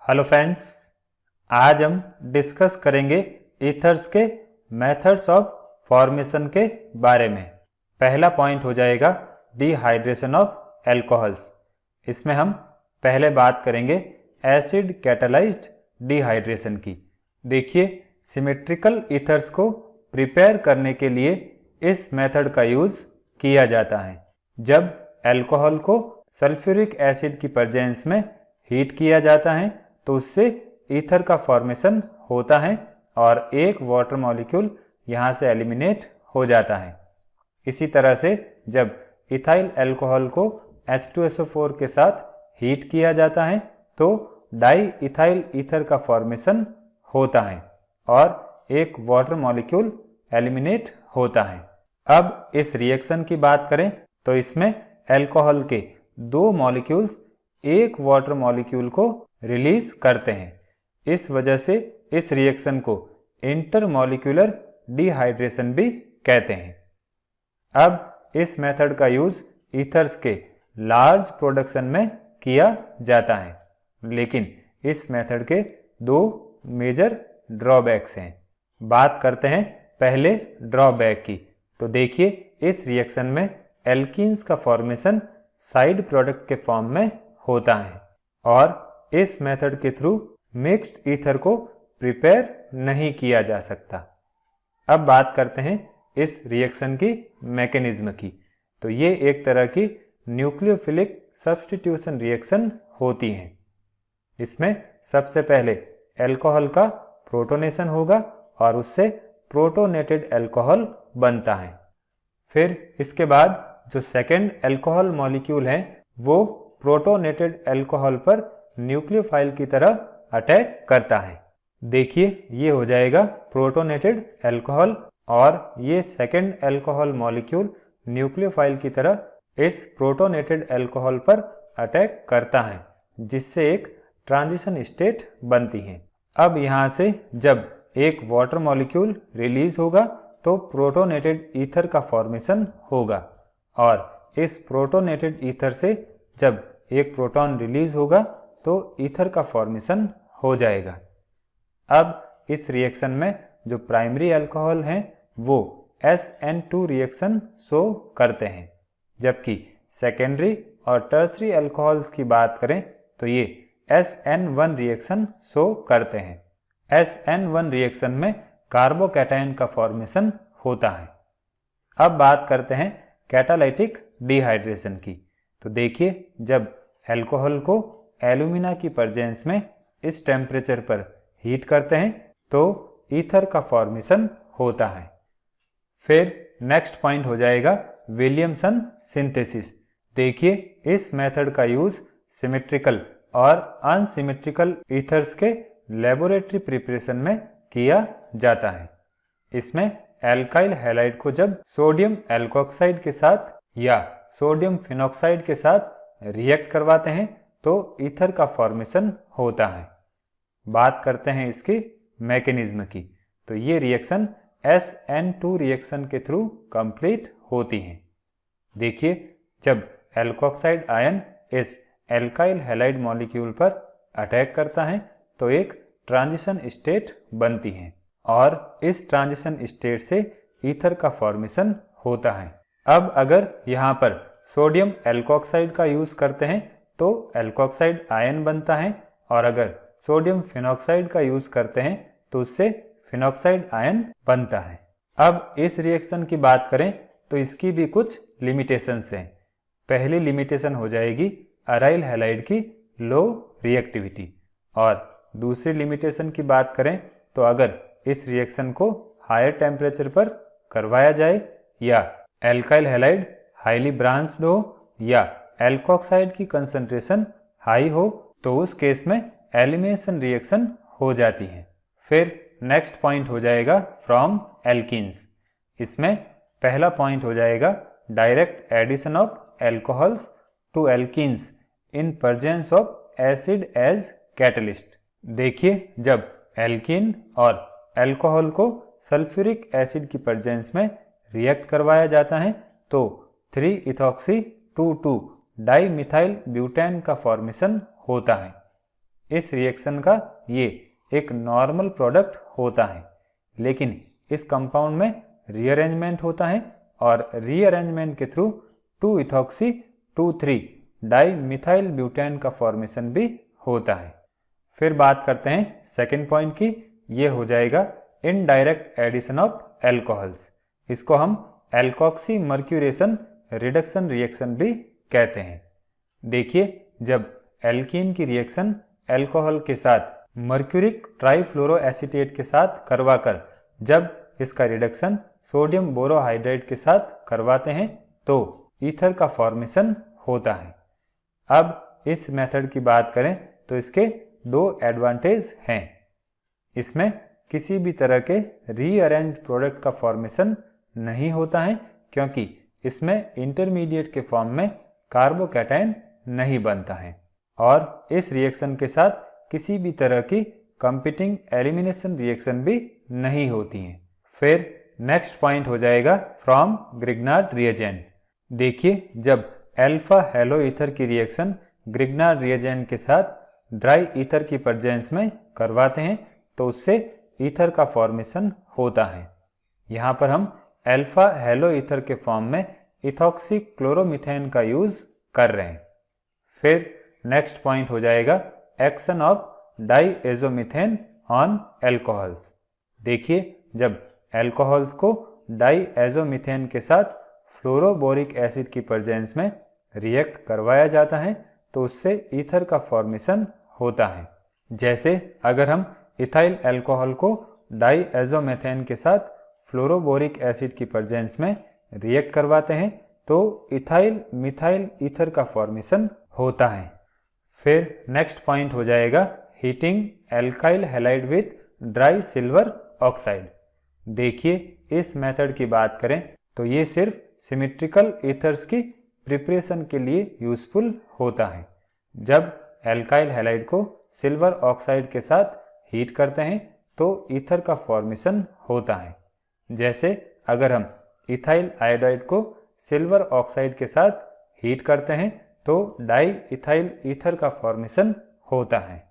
Hello friends, आज हम discuss करेंगे ईथर्स के मेथड्स ऑफ फॉर्मेशन के बारे में। पहला पॉइंट हो जाएगा डिहाइड्रेशन ऑफ एल्कोहल्स। इसमें हम पहले बात करेंगे एसिड कैटालाइज्ड डिहाइड्रेशन की। देखिए, सिमेट्रिकल ईथर्स को प्रिपेयर करने के लिए इस मेथड का यूज़ किया जाता है। जब एल्कोहल को सल्फ्यूरिक एसिड की प्रेजेंस में हीट किया जाता है तो उससे ईथर का फॉर्मेशन होता है और एक वाटर मॉलिक्यूल यहाँ से एलिमिनेट हो जाता है। इसी तरह से जब इथाइल अल्कोहल को H2SO4 के साथ हीट किया जाता है तो डाई इथाइल ईथर का फॉर्मेशन होता है और एक वाटर मॉलिक्यूल एलिमिनेट होता है। अब इस रिएक्शन की बात करें तो इसमें अल्कोहल के दो मॉलिक्यूल्स एक वाटर मॉलिक्यूल को रिलीज करते हैं। इस वजह से इस रिएक्शन को इंटरमॉलिक्यूलर डिहाइड्रेशन भी कहते हैं। अब इस मेथड का यूज ईथर्स के लार्ज प्रोडक्शन में किया जाता है, लेकिन इस मेथड के दो मेजर ड्रॉबैक्स हैं। बात करते हैं पहले ड्रॉबैक की। तो देखिए, इस रिएक्शन में एल्कीन्स का फॉर्मेशन साइड प्रोडक्ट के फॉर्म में होता है और इस मेथड के थ्रू मिक्स्ड ईथर को प्रिपेयर नहीं किया जा सकता। अब बात करते हैं इस रिएक्शन की मैकेनिज्म की। तो ये एक तरह की न्यूक्लियोफिलिक सब्स्टिट्यूशन रिएक्शन होती है। इसमें सबसे पहले अल्कोहल का प्रोटोनेशन होगा और उससे प्रोटोनेटेड अल्कोहल बनता है। फिर इसके बाद जो सेकेंड अल्कोहल मॉलिक्यूल है वो प्रोटोनेटेड अल्कोहल पर न्यूक्लियोफाइल की तरह अटैक करता है। देखिए, ये हो जाएगा प्रोटोनेटेड अल्कोहल और ये सेकेंड अल्कोहल मॉलिक्यूल न्यूक्लियोफाइल की तरह इस प्रोटोनेटेड अल्कोहल पर अटैक करता है, जिससे एक ट्रांजिशन स्टेट बनती है। अब यहाँ से जब एक वाटर मॉलिक्यूल रिलीज होगा तो प्रोटोनेटेड ईथर का फॉर्मेशन होगा और इस प्रोटोनेटेड ईथर से जब एक प्रोटॉन रिलीज होगा तो ईथर का फॉर्मेशन हो जाएगा। अब इस रिएक्शन में जो प्राइमरी अल्कोहल हैं वो SN2 रिएक्शन शो करते हैं, जबकि सेकेंडरी और टर्सरी अल्कोहल्स की बात करें तो ये SN1 रिएक्शन शो करते हैं। SN1 रिएक्शन में कार्बोकैटायन का फॉर्मेशन होता है। अब बात करते हैं कैटालाइटिक डिहाइड्रेशन की। तो देखिए, जब अल्कोहल को एल्यूमिना की प्रेजेंस में इस टेम्परेचर पर हीट करते हैं तो ईथर का फॉर्मेशन होता है। फिर नेक्स्ट पॉइंट हो जाएगा विलियमसन सिंथेसिस। देखिए, इस मेथड का यूज सिमेट्रिकल और अनसिमेट्रिकल ईथर्स के लेबोरेटरी प्रिपरेशन में किया जाता है। इसमें एल्काइल हैलाइड को जब सोडियम एल्कोक्साइड के साथ या सोडियम फिनॉक्साइड के साथ रिएक्ट करवाते हैं तो ईथर का फॉर्मेशन होता है। बात करते हैं इसकी मैकेनिज्म की। तो ये रिएक्शन SN2 रिएक्शन के थ्रू कंप्लीट होती हैं। देखिए, जब एल्कोक्साइड आयन इस एल्काइल हैलाइड मॉलिक्यूल पर अटैक करता है तो एक ट्रांजिशन स्टेट बनती है और इस ट्रांजिशन स्टेट से ईथर का फॉर्मेशन होता है। अब अगर यहाँ पर सोडियम एल्कोक्साइड का यूज करते हैं तो एल्कोक्साइड आयन बनता है और अगर सोडियम फिनॉक्साइड का यूज करते हैं तो उससे फिनॉक्साइड आयन बनता है। अब इस रिएक्शन की बात करें तो इसकी भी कुछ लिमिटेशंस हैं। पहली लिमिटेशन हो जाएगी अराइल हैलाइड की लो रिएक्टिविटी और दूसरी लिमिटेशन की बात करें तो अगर इस रिएक्शन को हायर टेम्परेचर पर करवाया जाए या एल्काइल हैलाइड हाईली ब्रांच्ड हो या एल्कोक्साइड की कंसंट्रेशन हाई हो तो उस केस में एलिमिनेशन रिएक्शन हो जाती है। फिर नेक्स्ट पॉइंट हो जाएगा फ्रॉम एल्कीन्स। इसमें पहला पॉइंट हो जाएगा direct addition of alcohols to alkenes in presence of acid as catalyst. देखिए, जब एल्कीन और एल्कोहल को सल्फ्यूरिक एसिड की प्रेजेंस में रिएक्ट करवाया जाता है तो 3-इथॉक्सी 2,2 डाईमिथाइल ब्यूटेन का फॉर्मेशन होता है। इस रिएक्शन का ये एक नॉर्मल प्रोडक्ट होता है, लेकिन इस कंपाउंड में रीअरेंजमेंट होता है और रीअरेंजमेंट के थ्रू 2-इथॉक्सी 2,3 डाई मिथाइल ब्यूटेन का फॉर्मेशन भी होता है। फिर बात करते हैं सेकेंड पॉइंट की, ये हो जाएगा इनडायरेक्ट एडिशन ऑफ एल्कोहल्स। इसको हम एल्कोक्सी मर्क्यूरेशन रिडक्शन रिएक्शन भी कहते हैं। देखिए, जब एल्कीन की रिएक्शन एल्कोहल के साथ मर्क्यूरिक ट्राइफ्लोरोएसीटेट के साथ करवाकर जब इसका रिडक्शन सोडियम बोरोहाइड्रेट के साथ करवाते हैं तो ईथर का फॉर्मेशन होता है। अब इस मेथड की बात करें तो इसके दो एडवांटेज हैं। इसमें किसी भी तरह के रीअरेंज प्रोडक्ट का फॉर्मेशन नहीं होता है, क्योंकि इसमें इंटरमीडिएट के फॉर्म में कार्बोकैटायन नहीं बनता है और इस रिएक्शन के साथ किसी भी तरह की कंपीटिंग एलिमिनेशन रिएक्शन भी नहीं होती हैं। फिर नेक्स्ट पॉइंट हो जाएगा फ्रॉम ग्रिग्नार्ड रिएजेंट। देखिए, जब अल्फा हेलो ईथर की रिएक्शन ग्रिग्नार्ड रिएजेंट के साथ ड्राई ईथर की प्रेजेंस में करवाते हैं तो उससे ईथर का फॉर्मेशन होता है। यहाँ पर हम अल्फा हेलो ईथर के फॉर्म में इथॉक्सी क्लोरोमीथेन का यूज कर रहे हैं। फिर नेक्स्ट पॉइंट हो जाएगा एक्शन ऑफ डाईएजोमीथेन ऑन एल्कोहल्स। देखिए, जब एल्कोहल्स को डाईएजोमीथेन के साथ फ्लोरोबोरिक एसिड की प्रेजेंस में रिएक्ट करवाया जाता है तो उससे ईथर का फॉर्मेशन होता है। जैसे अगर हम इथाइल अल्कोहल को डाईएजोमीथेन के साथ फ्लोरोबोरिक एसिड की प्रेजेंस में रिएक्ट करवाते हैं तो इथाइल मिथाइल ईथर का फॉर्मेशन होता है। फिर नेक्स्ट पॉइंट हो जाएगा heating alkyl halide with dry silver oxide. देखिए, इस मेथड की बात करें तो ये सिर्फ सिमेट्रिकल ईथर्स की प्रिपरेशन के लिए यूजफुल होता है। जब एल्काइल हैलाइड को सिल्वर ऑक्साइड के साथ हीट करते हैं तो ईथर का फॉर्मेशन होता है। जैसे अगर हम इथाइल आयोडाइड को सिल्वर ऑक्साइड के साथ हीट करते हैं तो डाई इथाइल ईथर का फॉर्मेशन होता है।